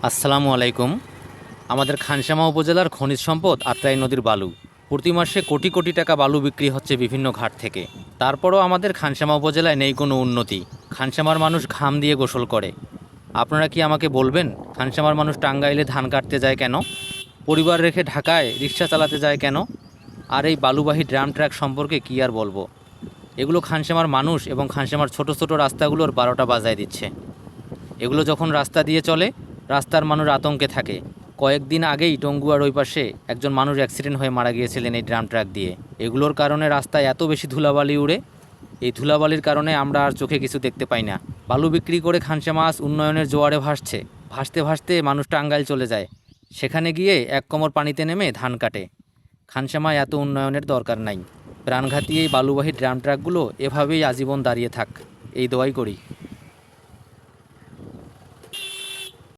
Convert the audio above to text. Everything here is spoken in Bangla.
আসসালামু আলাইকুম। আমাদের খানসামা উপজেলার খনিজ সম্পদ আত্রাই নদীর বালু। প্রতি মাসে কোটি কোটি টাকা বালু বিক্রি হচ্ছে বিভিন্ন ঘাট থেকে। তারপরও আমাদের খানসামা উপজেলায় নেই কোনো উন্নতি। খানসামার মানুষ ঘাম দিয়ে গোসল করে। আপনারা কি আমাকে বলবেন, খানসামার মানুষ টাঙ্গাইলে ধান কাটতে যায় কেন? পরিবার রেখে ঢাকায় রিক্সা চালাতে যায় কেন? আর এই বালুবাহী ড্রাম ট্রাক সম্পর্কে কী আর বলবো। এগুলো খানসামার মানুষ এবং খানসামার ছোট ছোট রাস্তাগুলোর 12টা বাজায় দিচ্ছে। এগুলো যখন রাস্তা দিয়ে চলে, রাস্তার মানুষ আতঙ্কে থাকে। কয়েকদিন আগেই টঙ্গুয়ার ওই পাশে একজন মানুষ অ্যাক্সিডেন্ট হয়ে মারা গিয়েছিলেন এই ড্রাম ট্রাক দিয়ে। এগুলোর কারণে রাস্তায় এত বেশি ধুলাবালি উড়ে, এই ধুলাবালির কারণে আমরা আর চোখে কিছু দেখতে পাই না। বালু বিক্রি করে খানসামা আজ উন্নয়নের জোয়ারে ভাসছে। ভাসতে ভাসতে মানুষ টাঙ্গাইল চলে যায়, সেখানে গিয়ে এক কোমর পানিতে নেমে ধান কাটে। খানসামায় এত উন্নয়নের দরকার নাই। প্রাণঘাতী এই বালুবাহী ড্রাম ট্রাকগুলো এভাবেই আজীবন দাঁড়িয়ে থাক, এই দোয়াই করি।